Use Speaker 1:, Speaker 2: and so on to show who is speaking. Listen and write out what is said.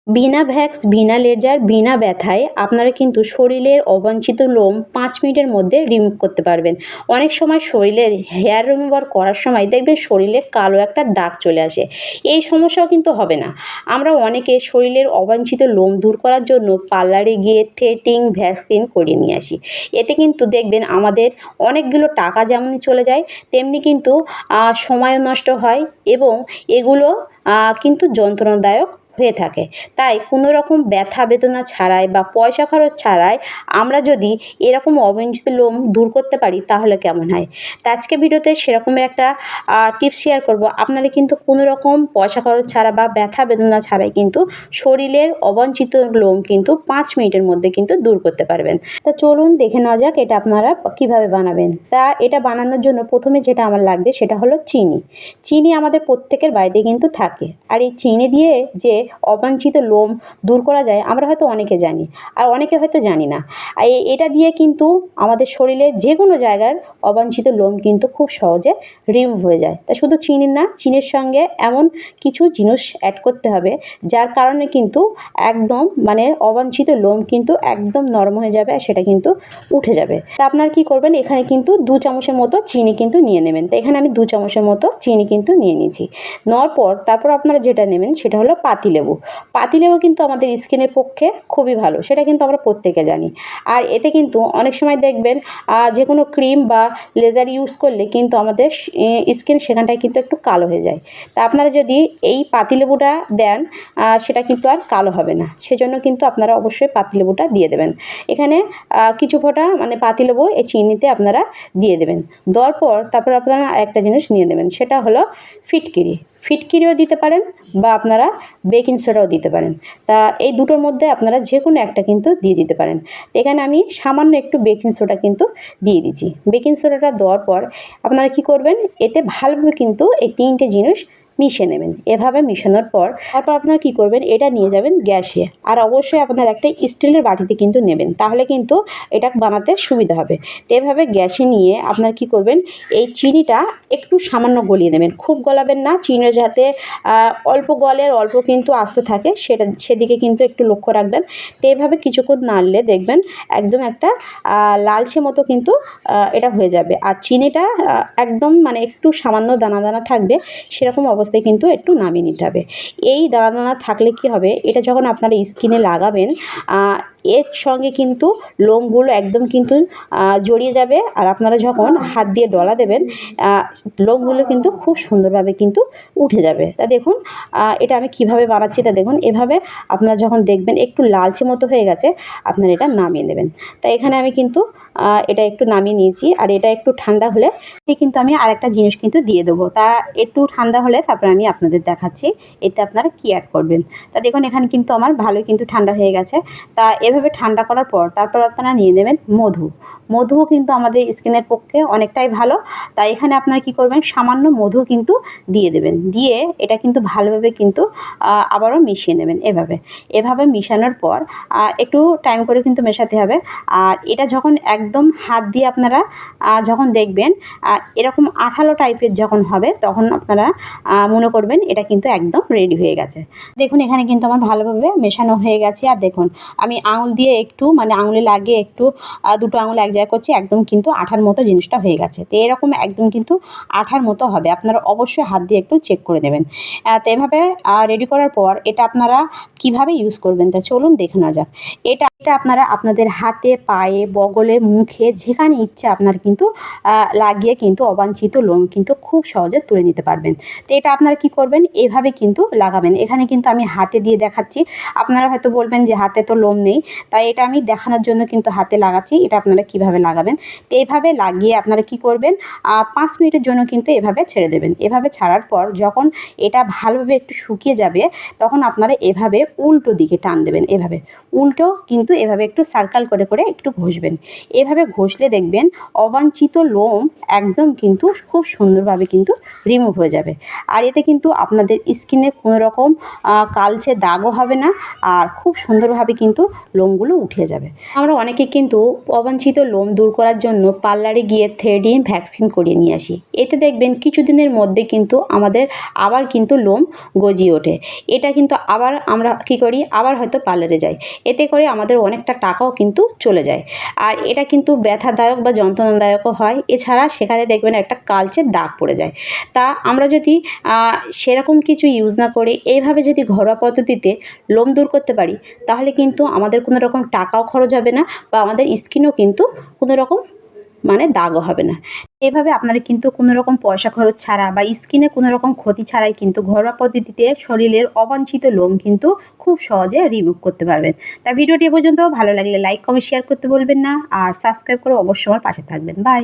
Speaker 1: বিনা Vax, বিনা laser, বিনা ব্যথায় আপনারা কিন্তু শরীরের অবাঞ্ছিত লোম 5 মিনিটের মধ্যে রিমুভ করতে পারবেন। অনেক সময় শরীরের হেয়ার রিমুভার করার সময় দেখবেন শরীরে কালো একটা দাগ চলে আসে। এই সমস্যাও কিন্তু হবে না। আমরা অনেকে শরীরের অবাঞ্ছিত লোম দূর করার জন্য পার্লারে গিয়ে থ্রেডিং, ভ্যাকসিন করিয়ে নিয়ে আসি। এতে কিন্তু দেখবেন আমাদের অনেকগুলো টাকা যেমন চলে যায়, তেমনি কিন্তু সময়ও নষ্ট হয় এবং এগুলো কিন্তু যন্ত্রণাদায়ক হয়ে থাকে। তাই কোনো রকম ব্যথা বেদনা ছাড়াই বা পয়সা খরচ ছাড়াই আমরা যদি এরকম অবাঞ্ছিত লোম দূর করতে পারি তাহলে কেমন হয়। তা আজকে ভিডিওতে সেরকমই একটা টিপস শেয়ার করব। আপনারা কিন্তু কোনো রকম পয়সা খরচ ছাড়া বা ব্যথা বেদনা ছাড়াই কিন্তু শরীরের অবাঞ্ছিত লোম কিন্তু 5 মিনিটের মধ্যে কিন্তু দূর করতে পারবেন। তা চলুন দেখে নেওয়া যাক এটা আপনারা কিভাবে বানাবেন। তা এটা বানানোর জন্য প্রথমে যেটা আমার লাগবে সেটা হলো চিনি। চিনি আমাদের প্রত্যেকের বাড়িতে কিন্তু থাকে। আর এই চিনি দিয়ে যে অবাঞ্ছিত লোম দূর করা যায় আমরা হয়তো অনেকে জানি, আর অনেকে হয়তো জানি না। আর এটা দিয়ে কিন্তু আমাদের শরীরে যে কোনো জায়গার অবাঞ্ছিত লোম কিন্তু খুব সহজে রিমুভ হয়ে যায়। তা শুধু চিনি না, চিনির সঙ্গে এমন কিছু জিনিস অ্যাড করতে হবে যার কারণে কিন্তু একদম মানে অবাঞ্ছিত লোম কিন্তু একদম নরম হয়ে যাবে আর সেটা কিন্তু উঠে যাবে। তা আপনারা কী করবেন, এখানে কিন্তু 2 চামচের মতো চিনি কিন্তু নিয়ে নেবেন। তো এখানে আমি 2 চামচের মতো চিনি কিন্তু নিয়ে নিয়েছি। নেওয়ার পর তারপর আপনারা যেটা নেবেন সেটা হলো পাতিলেবু। পাতিলেবু কিন্তু আমাদের স্কিনের পক্ষে খুবই ভালো, সেটা কিন্তু আমরা প্রত্যেকে জানি। আর এতে কিন্তু অনেক সময় দেখবেন যে কোনো ক্রিম বা লেজার ইউজ করলে কিন্তু আমাদের স্কিন সেখানটায় কিন্তু একটু কালো হয়ে যায়। তা আপনারা যদি এই পাতিলেবুটা দেন সেটা কিন্তু আর কালো হবে না। সেজন্য কিন্তু আপনারা অবশ্যই পাতিলেবুটা দিয়ে দেবেন। এখানে কিছু ফোঁটা মানে পাতিলেবু এই চিনিতে আপনারা দিয়ে দেবেন। দেওয়ার পর তারপর আপনারা একটা জিনিস নিয়ে নেবেন, সেটা হলো ফিটকিরি। ফিটকিরিও দিতে পারেন বা আপনারা বেকিং সোডাও দিতে পারেন। তা এই দুটোর মধ্যে আপনারা যে কোনো একটা কিন্তু দিয়ে দিতে পারেন। এখানে আমি সামান্য একটু বেকিং সোডা কিন্তু দিয়ে দিচ্ছি। বেকিং সোডাটা দেওয়ার পর আপনারা কী করবেন, এতে ভালোভাবে কিন্তু এই 3টে জিনিস মিশিয়ে নেবেন। এভাবে মিশানোর পর তারপর আপনারা কী করবেন, এটা নিয়ে যাবেন গ্যাসে। আর অবশ্যই আপনারা একটা স্টিলের বাটিতে কিন্তু নেবেন, তাহলে কিন্তু এটা বানাতে সুবিধা হবে। তো এভাবে গ্যাসে নিয়ে আপনারা কী করবেন, এই চিনিটা একটু সামান্য গলিয়ে নেবেন, খুব গলাবেন না। চিনিটা যাতে অল্প গলে আর অল্প কিন্তু আস্তে থাকে সেদিকে কিন্তু একটু লক্ষ্য রাখবেন। তো এভাবে কিছুক্ষণ নাড়লে দেখবেন একদম একটা লালচে মতো কিন্তু এটা হয়ে যাবে। আর চিনিটা একদম মানে একটু সামান্য দানা দানা থাকবে, সেরকম অবস্থায় কিন্তু একটু নামিয়ে নিতে হবে। এই দানা দানা থাকলে কি হবে, এটা যখন আপনারা স্কিনে লাগাবেন এর সঙ্গে কিন্তু লোমগুলো একদম কিন্তু জড়িয়ে যাবে। আর আপনারা যখন হাত দিয়ে ডলা দেবেন লোমগুলো কিন্তু খুব সুন্দরভাবে কিন্তু উঠে যাবে। তা দেখুন এটা আমি কিভাবে বানাচ্ছি, তা দেখুন এভাবে আপনারা যখন দেখবেন একটু লালচে মতো হয়ে গেছে আপনারা এটা নামিয়ে নেবেন। তা এখানে আমি কিন্তু এটা একটু নামিয়ে নিয়েছি। আর এটা একটু ঠান্ডা হলে কিন্তু আমি আরেকটা জিনিস কিন্তু দিয়ে দেবো। তা একটু ঠান্ডা হলে তারপরে আমি আপনাদের দেখাচ্ছি এতে আপনারা কী অ্যাড করবেন। তা দেখুন এখানে কিন্তু আমার ভালোই কিন্তু ঠান্ডা হয়ে গেছে। তা এভাবে ঠান্ডা করার পর তারপর আপনারা নিয়ে নেবেন মধু। মধুও কিন্তু আমাদের স্কিনের পক্ষে অনেকটাই ভালো। তাই এখানে আপনারা কী করবেন, সামান্য মধু কিন্তু দিয়ে দেবেন। দিয়ে এটা কিন্তু ভালোভাবে কিন্তু আবারও মিশিয়ে নেবেন। এভাবে মিশানোর পর একটু টাইম করে কিন্তু মেশাতে হবে। আর এটা যখন একদম হাত দিয়ে আপনারা যখন দেখবেন এরকম আঠালো টাইপের যখন হবে তখন আপনারা মনে করবেন এটা কিন্তু একদম রেডি হয়ে গেছে। দেখুন এখানে কিন্তু আমার ভালোভাবে মেশানো হয়ে গেছে। আর দেখুন আমি আঙুল দিয়ে একটু মানে আঙুলে লাগিয়ে একটু দুটো আঙুল এক জায়গায় করছি, একদম কিন্তু আঠার মতো জিনিসটা হয়ে গেছে। তো এরকম একদম কিন্তু আঠার মতো হবে, আপনারা অবশ্যই হাত দিয়ে একটু চেক করে নেবেন। তো এভাবে রেডি করার পর এটা আপনারা কিভাবে ইউজ করবেন তা চলুন দেখে নেওয়া যাক। এটা আপনারা আপনাদের হাতে, পায়ে, বগলে, মুখে যেখানে ইচ্ছা আপনারা কিন্তু লাগিয়ে কিন্তু অবাঞ্ছিত লোম কিন্তু খুব সহজে তুলে নিতে পারবেন। তো এটা আপনারা কী করবেন, এভাবে কিন্তু লাগাবেন। এখানে কিন্তু আমি হাতে দিয়ে দেখাচ্ছি, আপনারা হয়তো বলবেন যে হাতে তো লোম নেই, তাই এটা আমি দেখানোর জন্য কিন্তু হাতে লাগাচ্ছি। এটা আপনারা কিভাবে লাগাবেন, তো এইভাবে লাগিয়ে আপনারা কী করবেন 5 মিনিটের জন্য কিন্তু এভাবে ছেড়ে দেবেন। এভাবে ছাড়ার পর যখন এটা ভালোভাবে একটু শুকিয়ে যাবে তখন আপনারা এভাবে উল্টো দিকে টান দেবেন। এভাবে উল্টো কিন্তু শুধু এভাবে একটু সার্কেল করে করে একটু ঘষবেন। এভাবে ঘষলে দেখবেন অবাঞ্ছিত লোম একদম কিন্তু খুব সুন্দরভাবে কিন্তু রিমুভ হয়ে যাবে। আর এতে কিন্তু আপনাদের স্কিনে কোনো রকম কালচে দাগও হবে না, আর খুব সুন্দরভাবে কিন্তু লোমগুলো উঠে যাবে। আমরা অনেকে কিন্তু অবাঞ্ছিত লোম দূর করার জন্য পার্লারে গিয়ে থ্রেডিং ভ্যাকসিন করিয়ে নিয়ে আসি। এতে দেখবেন কিছুদিনের মধ্যে কিন্তু আমাদের আবার কিন্তু লোম গজিয়ে ওঠে। এটা কিন্তু আবার আমরা কী করি, আবার হয়তো পার্লারে যাই। এতে করে আমাদের অনেকটা টাকাও কিন্তু চলে যায়। আর এটা কিন্তু ব্যথাদায়ক বা যন্ত্রণাদায়কও হয়। এছাড়া সেখানে দেখবেন একটা কালচে দাগ পড়ে যায়। তা আমরা যদি সেরকম কিছু ইউজ না করে এইভাবে যদি ঘরোয়া পদ্ধতিতে লোম দূর করতে পারি, তাহলে কিন্তু আমাদের কোনো রকম টাকাও খরচ হবে না, বা আমাদের স্কিনও কিন্তু কোনো রকম মানে দাগও হবে না। এভাবে আপনারা কিন্তু কোনো রকম পয়সা খরচ ছাড়া বা স্কিনে কোনো রকম ক্ষতি ছাড়াই কিন্তু ঘরোয়া পদ্ধতিতে শরীরের অবাঞ্ছিত লোম কিন্তু খুব সহজে রিমুভ করতে পারবেন। তা ভিডিওটি এ পর্যন্ত ভালো লাগলে লাইক, কমেন্ট, শেয়ার করতে বলবেন না, আর সাবস্ক্রাইব করে অবশ্যই আমার পাশে থাকবেন। বাই।